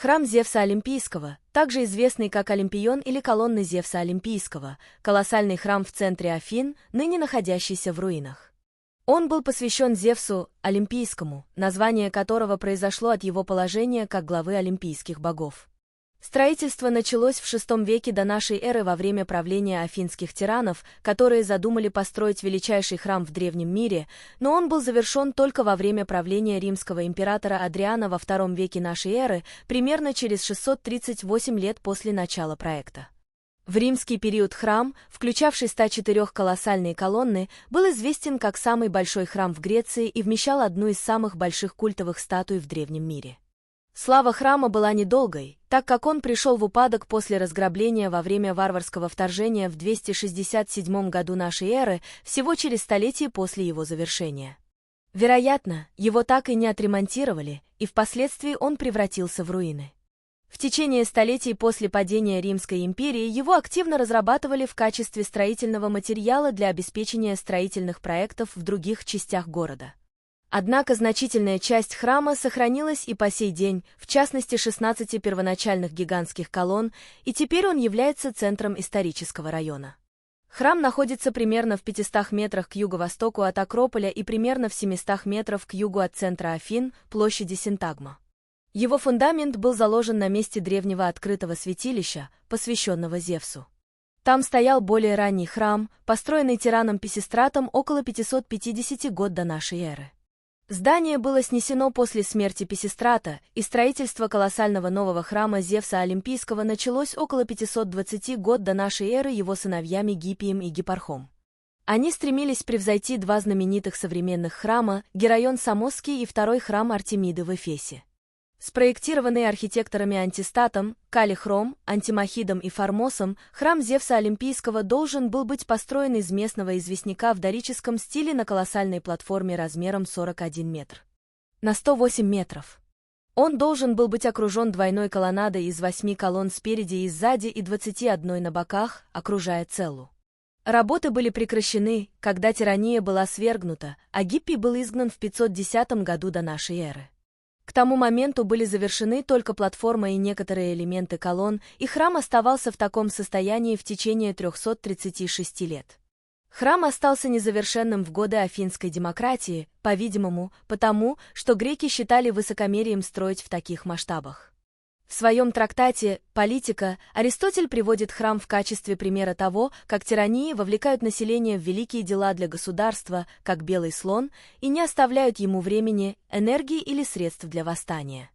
Храм Зевса Олимпийского, также известный как Олимпион или колонны Зевса Олимпийского, колоссальный храм в центре Афин, ныне находящийся в руинах. Он был посвящен Зевсу Олимпийскому, название которого произошло от его положения как главы олимпийских богов. Строительство началось в VI веке до нашей эры во время правления афинских тиранов, которые задумали построить величайший храм в древнем мире, но он был завершен только во время правления римского императора Адриана во II веке нашей эры, примерно через 638 лет после начала проекта. В римский период храм, включавший 104 колоссальные колонны, был известен как самый большой храм в Греции и вмещал одну из самых больших культовых статуй в древнем мире. Слава храма была недолгой, так как он пришел в упадок после разграбления во время варварского вторжения в 267 году нашей эры, всего через столетие после его завершения. Вероятно, его так и не отремонтировали, и впоследствии он превратился в руины. В течение столетий после падения Римской империи его активно разрабатывали в качестве строительного материала для обеспечения строительных проектов в других частях города. Однако значительная часть храма сохранилась и по сей день, в частности 16 первоначальных гигантских колонн, и теперь он является центром исторического района. Храм находится примерно в 500 метрах к юго-востоку от Акрополя и примерно в 700 метрах к югу от центра Афин, площади Синтагма. Его фундамент был заложен на месте древнего открытого святилища, посвященного Зевсу. Там стоял более ранний храм, построенный тираном Писистратом около 550 год до нашей эры. Здание было снесено после смерти Писистрата, и строительство колоссального нового храма Зевса Олимпийского началось около 520 год до нашей эры его сыновьями Гиппием и Гиппархом. Они стремились превзойти два знаменитых современных храма – Герайон Самосский и второй храм Артемиды в Эфесе. Спроектированный архитекторами Антистатом, Калихром, Антимахидом и Формосом, храм Зевса Олимпийского должен был быть построен из местного известняка в дорическом стиле на колоссальной платформе размером 41 метр на 108 метров. Он должен был быть окружен двойной колоннадой из 8 колонн спереди и сзади и 21 на боках, окружая целу. Работы были прекращены, когда тирания была свергнута, а Гиппий был изгнан в 510 году до нашей эры. К тому моменту были завершены только платформа и некоторые элементы колонн, и храм оставался в таком состоянии в течение 336 лет. Храм остался незавершенным в годы афинской демократии, по-видимому, потому, что греки считали высокомерием строить в таких масштабах. В своем трактате «Политика» Аристотель приводит храм в качестве примера того, как тирании вовлекают население в великие дела для государства, как белый слон, и не оставляют ему времени, энергии или средств для восстания.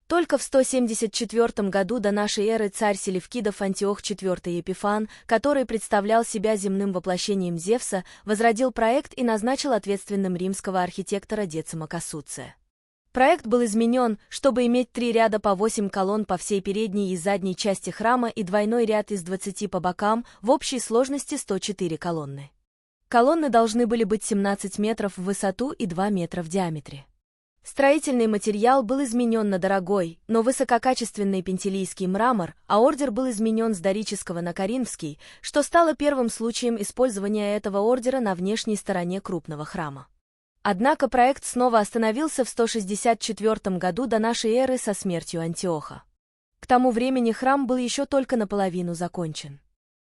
Только в 174 году до нашей эры царь Селевкидов Антиох IV Епифан, который представлял себя земным воплощением Зевса, возродил проект и назначил ответственным римского архитектора Децима Кассуция. Проект был изменен, чтобы иметь 3 ряда по 8 колонн по всей передней и задней части храма и двойной ряд из 20 по бокам, в общей сложности 104 колонны. Колонны должны были быть 17 метров в высоту и 2 метра в диаметре. Строительный материал был изменен на дорогой, но высококачественный пентелийский мрамор, а ордер был изменен с дорического на коринфский, что стало первым случаем использования этого ордера на внешней стороне крупного храма. Однако проект снова остановился в 164 году до нашей эры со смертью Антиоха. К тому времени храм был еще только наполовину закончен.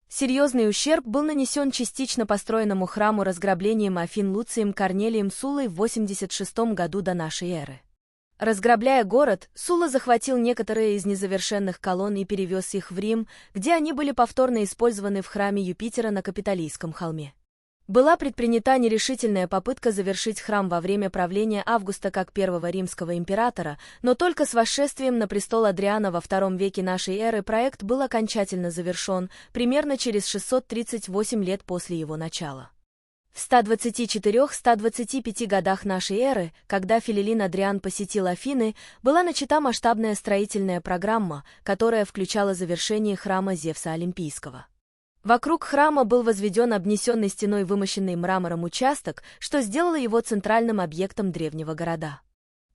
Серьезный ущерб был нанесен частично построенному храму разграблением Афин Луцием Корнелием Суллой в 86 году до нашей эры. Разграбляя город, Сулла захватил некоторые из незавершенных колонн и перевез их в Рим, где они были повторно использованы в храме Юпитера на Капитолийском холме. Была предпринята нерешительная попытка завершить храм во время правления Августа как первого римского императора, но только с восшествием на престол Адриана во II веке нашей эры проект был окончательно завершен, примерно через 638 лет после его начала. В 124-125 годах нашей эры, когда Филилин Адриан посетил Афины, была начата масштабная строительная программа, которая включала завершение храма Зевса Олимпийского. Вокруг храма был возведен обнесенный стеной вымощенный мрамором участок, что сделало его центральным объектом древнего города.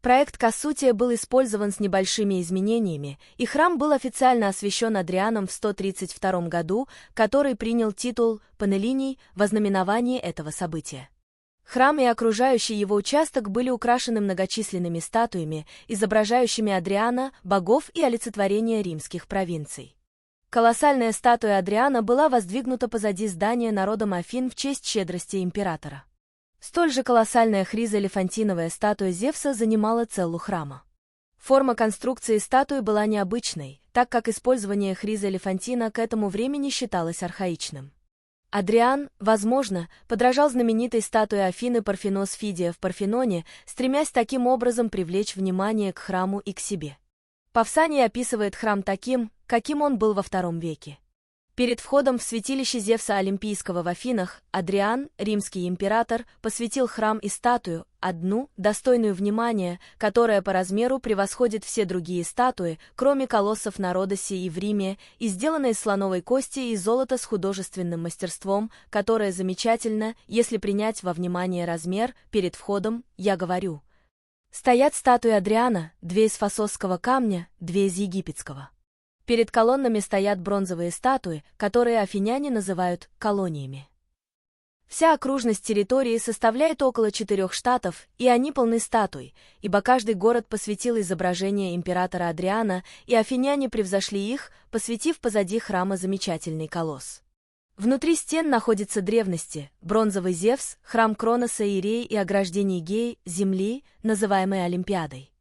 Проект Кассутия был использован с небольшими изменениями, и храм был официально освящен Адрианом в 132 году, который принял титул Панеллиний в ознаменование этого события. Храм и окружающий его участок были украшены многочисленными статуями, изображающими Адриана, богов и олицетворения римских провинций. Колоссальная статуя Адриана была воздвигнута позади здания народом Афин в честь щедрости императора. Столь же колоссальная хризоэлефантиновая статуя Зевса занимала целу храма. Форма конструкции статуи была необычной, так как использование хризоэлефантина к этому времени считалось архаичным. Адриан, возможно, подражал знаменитой статуе Афины Парфенос Фидия в Парфеноне, стремясь таким образом привлечь внимание к храму и к себе. Павсаний описывает храм таким, каким он был во II веке. Перед входом в святилище Зевса Олимпийского в Афинах Адриан, римский император, посвятил храм и статую, одну, достойную внимания, которая по размеру превосходит все другие статуи, кроме колоссов на Родосе и в Риме, и сделана из слоновой кости и золота с художественным мастерством, которое замечательно, если принять во внимание размер. Перед входом, я говорю, стоят статуи Адриана, 2 из фасосского камня, 2 из египетского. Перед колоннами стоят бронзовые статуи, которые афиняне называют колониями. Вся окружность территории составляет около 4 штатов, и они полны статуй, ибо каждый город посвятил изображение императора Адриана, и афиняне превзошли их, посвятив позади храма замечательный колосс. Внутри стен находятся древности, бронзовый Зевс, храм Кроноса и Иреи и ограждение Геи, земли, называемой Олимпиадой.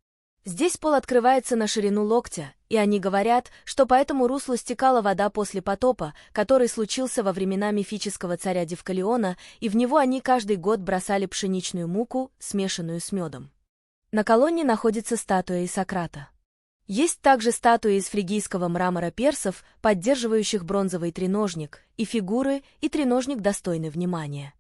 Здесь пол открывается на ширину локтя, и они говорят, что по этому руслу стекала вода после потопа, который случился во времена мифического царя Девкалиона, и в него они каждый год бросали пшеничную муку, смешанную с медом. На колонне находится статуя Исократа. Есть также статуи из фригийского мрамора персов, поддерживающих бронзовый треножник, и фигуры, и треножник достойны внимания.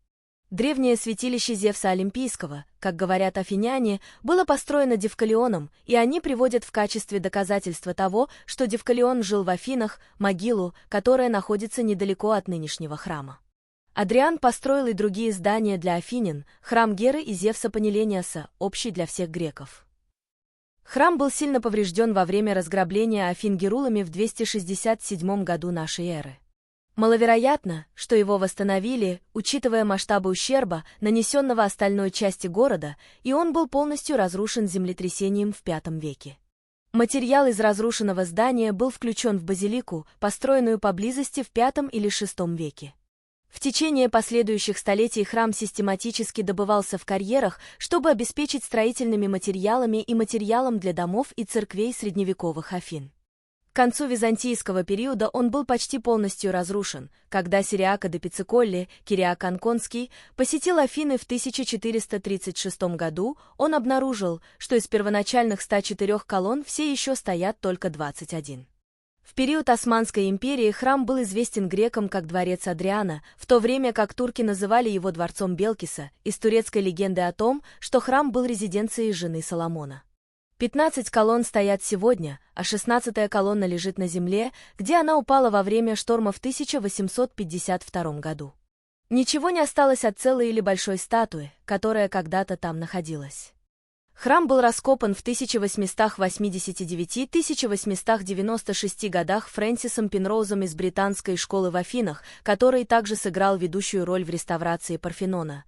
Древнее святилище Зевса Олимпийского, как говорят афиняне, было построено Девкалионом, и они приводят в качестве доказательства того, что Девкалион жил в Афинах, могилу, которая находится недалеко от нынешнего храма. Адриан построил и другие здания для афинян, храм Геры и Зевса Панелениаса, общий для всех греков. Храм был сильно поврежден во время разграбления Афин герулами в 267 году нашей эры. Маловероятно, что его восстановили, учитывая масштабы ущерба, нанесенного остальной части города, и он был полностью разрушен землетрясением в V веке. Материал из разрушенного здания был включен в базилику, построенную поблизости в V или VI веке. В течение последующих столетий храм систематически добывался в карьерах, чтобы обеспечить строительными материалами и материалом для домов и церквей средневековых Афин. К концу византийского периода он был почти полностью разрушен, когда Сириако де Пицциколли, Кириак Анконский, посетил Афины в 1436 году, он обнаружил, что из первоначальных 104 колонн все еще стоят только 21. В период Османской империи храм был известен грекам как дворец Адриана, в то время как турки называли его дворцом Белкиса, из турецкой легенды о том, что храм был резиденцией жены Соломона. 15 колонн стоят сегодня, а 16-я колонна лежит на земле, где она упала во время шторма в 1852 году. Ничего не осталось от целой или большой статуи, которая когда-то там находилась. Храм был раскопан в 1889-1896 годах Фрэнсисом Пенроузом из британской школы в Афинах, который также сыграл ведущую роль в реставрации Парфенона.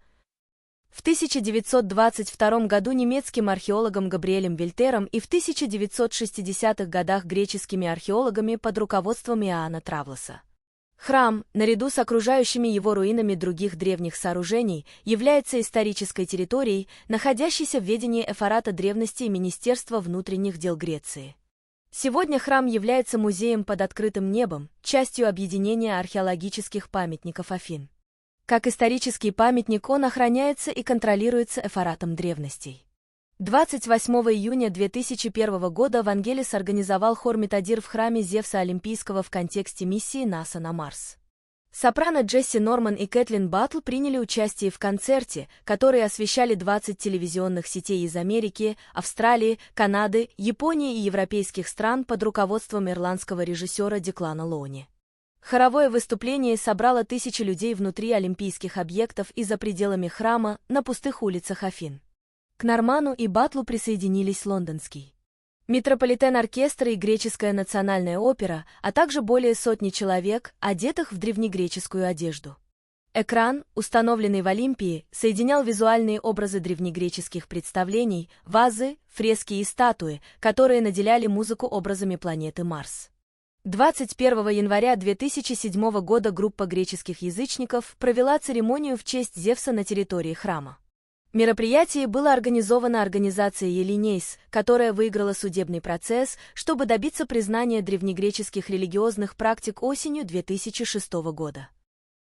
В 1922 году немецким археологом Габриэлем Вильтером и в 1960-х годах греческими археологами под руководством Иоанна Травлоса. Храм, наряду с окружающими его руинами других древних сооружений, является исторической территорией, находящейся в ведении Эфората древности и Министерства внутренних дел Греции. Сегодня храм является музеем под открытым небом, частью объединения археологических памятников Афин. Как исторический памятник он охраняется и контролируется Эфоратом древностей. 28 июня 2001 года Вангелис организовал хор Методир в храме Зевса Олимпийского в контексте миссии НАСА на Марс. Сопрано Джесси Норман и Кэтлин Баттл приняли участие в концерте, который освещали 20 телевизионных сетей из Америки, Австралии, Канады, Японии и европейских стран под руководством ирландского режиссера Деклана Лоуни. Хоровое выступление собрало тысячи людей внутри олимпийских объектов и за пределами храма, на пустых улицах Афин. К Норману и Батлу присоединились лондонский Метрополитен-оркестр и Греческая национальная опера, а также более сотни человек, одетых в древнегреческую одежду. Экран, установленный в Олимпии, соединял визуальные образы древнегреческих представлений, вазы, фрески и статуи, которые наделяли музыку образами планеты Марс. 21 января 2007 года группа греческих язычников провела церемонию в честь Зевса на территории храма. Мероприятие было организовано организацией Елинейс, которая выиграла судебный процесс, чтобы добиться признания древнегреческих религиозных практик осенью 2006 года.